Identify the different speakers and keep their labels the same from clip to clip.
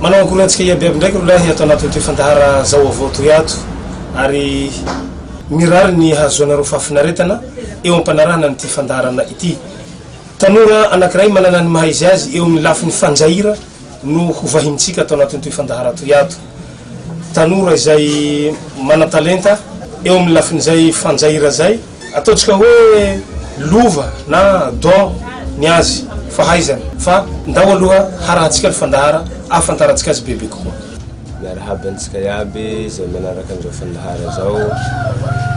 Speaker 1: manao akorantsika iabiaby ndraiky rolahy atao anaty ty fandahara zao avao toy ato ary mirary ny hahazoanareo fahafinaretana eo ampanarahana nyty fandaharana ity. Tanora anankiray manana ny maha izy azy eo amin'ny lafiny fanjaira no hovahintsika atao anatin'ity fandahara toy ato. Tanora izay mana-talenta eo amin'ny lafin'izay fanjaira zay ataotsika hoe lova na don ny azy fahaizana fa ndao aloha harahantsika ny fandahara ahafantarantsika azy bebe kokoa.
Speaker 2: Miarahaba antsika iaby zay manaraka an'izao fandahara zao.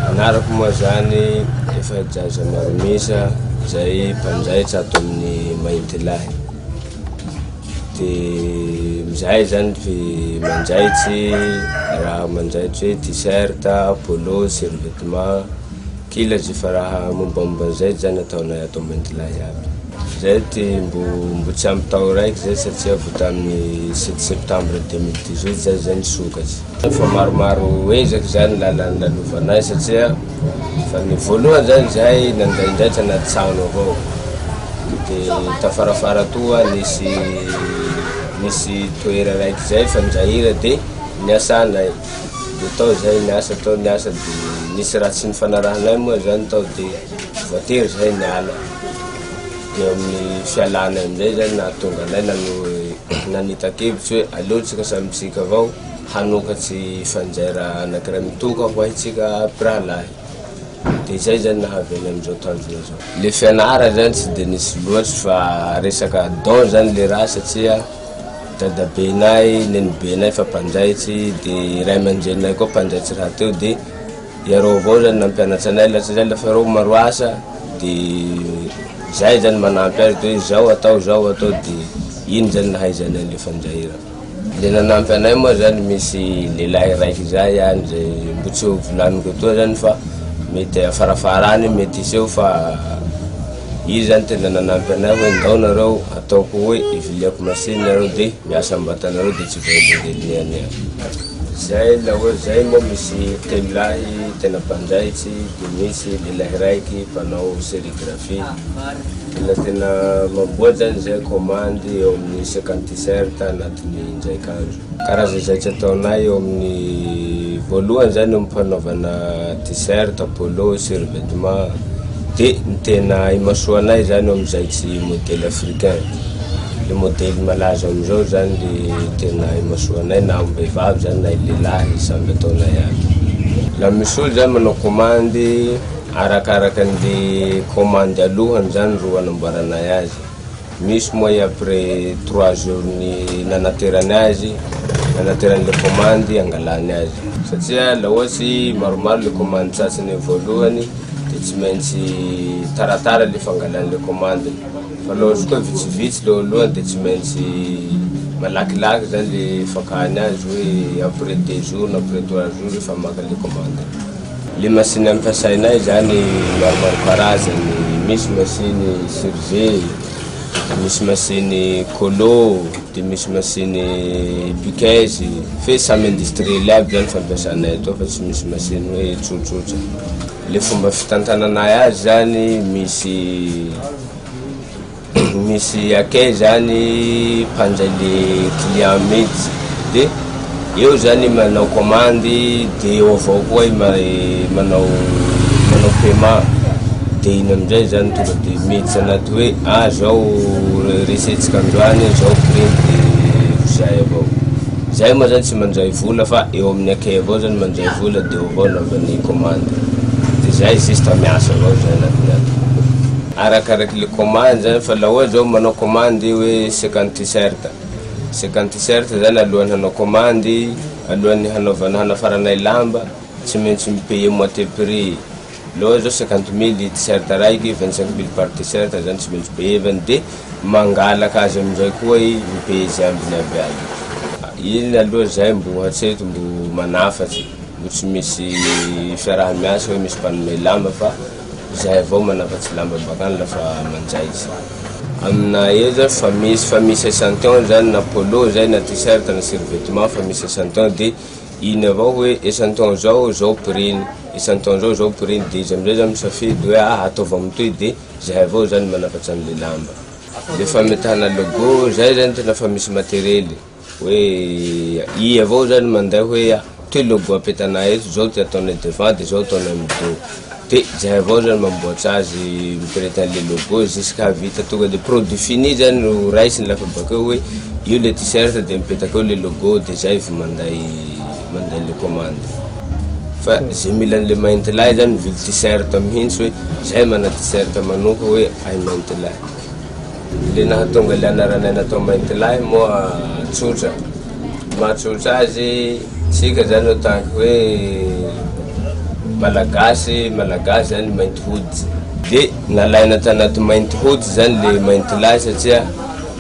Speaker 2: Anarako moa zany efa jaja maro misa zay mpanjaitra ato amin'ny Maintilahy. De mizay zany fi manjaitsy raha manjaitsy hoe t-shirt, polo, survêtement, kila zay fa raha mombamomba zay zany ataonay ato Maintilahy iaby. Zay ty mbo tsy ampy tao raiky zay satria vo tamin'ny 7 septembre 2018 zay zany sokatsy. Fa maromaro ezaky zany lalan'ny lalovanay satria fa ny voalohany zany zay nandraindraitsy anaty trano avao. De tafarafara toa nisy toera raiky zay fanjaira de niasanay. De tao zay niasa tao niasa de nisy raha tsy nifanarahanay moa zany tao de voatery zay niala. De amin'ny fialana amizay zany nahatonga anay nanita-kevitsy hoe aleotsika samitsika avao hanokatsy fanjaira anankiray mitoka ho ahitsika pirahalahy. De zay zany nahavy any amizao tanjona zao. Le fianara zany tsy de nisy loatsy fa resaka don zany le raha satria dadabenay, nenibenay fa mpanjaitsy de ray aman-drenay koa mpanjaitsy raha teo de iareo avao zany nampianatsy anay latsa zay lafa reo maroasa de zay zany manampy azy hoe zao atao de iny zany nahaizanay le fanjaira. Le nanampy anay moa zany misy lelahy raiky zay any zay mbo tsy ho volaniko etoa zany fa mety afarafara any mety iseho fa izy zany tena nanampy anay hoe ndao nareo ataoko hoe iviliako machine nareo de miasa ambatanareo de tsy voaveliny any. Zay la hoe zay moa misy telilahy tena mpanjaitsy de misy lelahy raiky mpanao sérigraphie. Tena maboa zany zay commande eo amin'ny 50 t-shirt anatin'ny indraikanjo. Karaza zaitsy ataonay eo amin'ny voalohany zany mipanaovana t-shirt, polo, survêtement. De ny tena imasoanay zany eo amin'zaitsy modèle africain. Le modèle malaza amizao zany le tena imasoanay na ambehivavy zany na lelahy samby ataonay aby. La misy olo zany manao commande arakaraka an'le commande alohany zany ro anamboaranay azy. Misy moa après 3 jours ny nanaterany azy, nanateran'le commande angalany azy. Satria la ohatsy maromaro le commande sasany voalohany de tsy maintsy taratara le fangalan'le commande. Fa la ohatsy koa vitsivitsy le aloha de tsy maintsy malakilaky zany le fakany azy hoe après 2 jours na après 3 jours efa maka le commande. Le machine ampiasainay zany maromaro karazany, misy machine surgé, misy machine colo, de misy machine piqueuse, fe samy industriel aby zany fampiasanay atao fa tsy misy machine hoe tsotsotra. Le fomba fitantananay azy zany misy ake zany mpanjay le client mety de eo zany manao commande de eo avao koa manao paiement de iny amizay zany tonga de mety anaty hoe zao resetsika androany zao prix de zay avao. Zay moa zany tsy manjay vola fa eo amin'ny ake avao zany manjay vola de eo avao naovan'ny commande. De zay juste miasa avao zay anatin'ato. Arakaraky le commande zany fa la ohatsy zao manao commande hoe 50 t-shirt. 50 t-shirt zany alohany hanao commande, alohany hanafaranay lamba, tsy maintsy mipaye moitié prix. Loha zao 50 000 t-shirt raiky, 25 000 par t-shirt zany tsy maintsy payevany de mangalaka azy amizay koa mipaye zay ambiny aby. Iny aloha zay mbo hatreto mbo manafatsy, mbo tsy misy fiaraha-miasa hoe misy mpanome lamba fa zay avao manafatsy lamba bakany lafa manjaitsy. Amina eo zany fa misy échantillon zany na polo zay na t-shirt na survêtement fa misy échantillon de iny avao hoe échantillon zao prix, échantillon zao prix de izy amizay zany misafidy hoe ataova amitoy de zay avao zany manafatsy an'le lamba. De fametahana logo zay zany tena fa misy matériel. hoe I avao zany manday hoe toy logo apetanay eto zao ty ataonay devant de zao ataonay mido de zay avao zany mamboatra azy mipireta le logo jusqu'à vita tonga de produit fini zany no raisiny lafa bakeo hoe io le t-shirt de mipetaka eo le logo de zay vao manday le commande fa zay milan'le mainty lahy zany mividy t-shirt mihintsy hoe zay mana t-shirt manoka hoe ay mainty lahy le nahatonga le anaranay natao mainty lahy moa tsotra mahatsotra azy tsika zany otanky hoe malagasy zany mainty hody de nalaina tanaty mainty hody zany le mainty lahy satria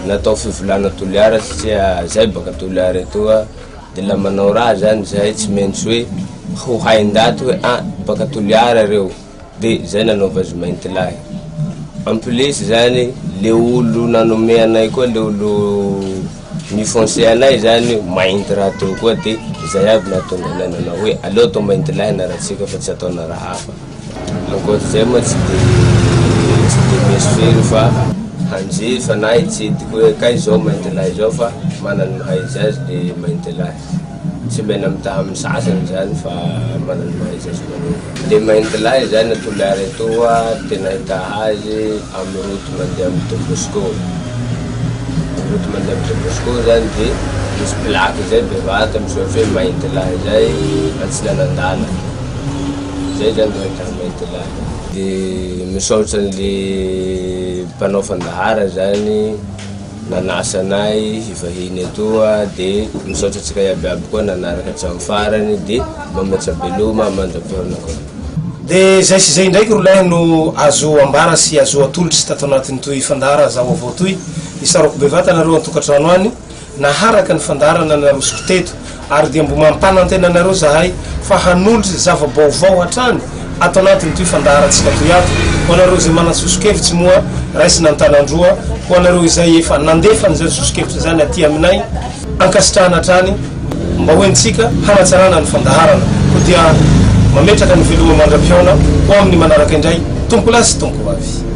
Speaker 2: natao fivolana toliara satria zay baka toliara etoa de la manao raha zany zay tsy maintsy hoe ho hain-daty hoe baka toliara reo de zay nanaova azy mainty lahy en plus zany le olo nanome anay koa le olo nifonce anay zany mainty raha teo koa de zay aby nahatonga anay nanao hoe aleo atao mainty lahy anaratsika fa tsy ataona raha hafa ankoatr'izay moa tsy de misy firy fa hanjifa na hitsidiko hoe kay zao mainty lahy zao fa manany mahaizy azy le mainty lahy tsy mena mitaha amin'ny sasany zany fa manany mahaizy azy manoka le mainty lahy zany atoliara etoa tena hitaha azy amin'ny route mandeha amin'ny Tombosco route mandeha amin'ny Tombosco zany de misy plaque zay bevata misoratra hoe mainty lahy zay Antsilanandala zay zany no hitaha mainty lahy de misoratra an'le mpanao fandahara zany nanasa anay hivahiny etoa de misaotra atsika iabiaby koa nanaraka hatramin'ny farany de mametsa-beloma mandrapiona koa
Speaker 1: de zay sy zay ndraiky rolahy no azo ambara sy azo atolotry tato anatin'ny toy fandahara zao avao toy isarako bevata nareo antokatrano any naharaka ny fandaharana nareo sokiteto ary dia mbo mampanantena nareo zahay fa hanolotry zava-baovao hatrany atao anatin'ny toy fandaharatsika toy ato ho anareo zay manasosokevitsy moa raisy nantanandroa ho anareo izay efa nandefa n'izay sosokevitra zany aty aminay ankasitrahana hatrany mba hoentsika hanatsarana ny fandaharana ko dia mametraka ny veloma mandram-piaona ho amin'ny manaraka indray tompo lasy tompo avy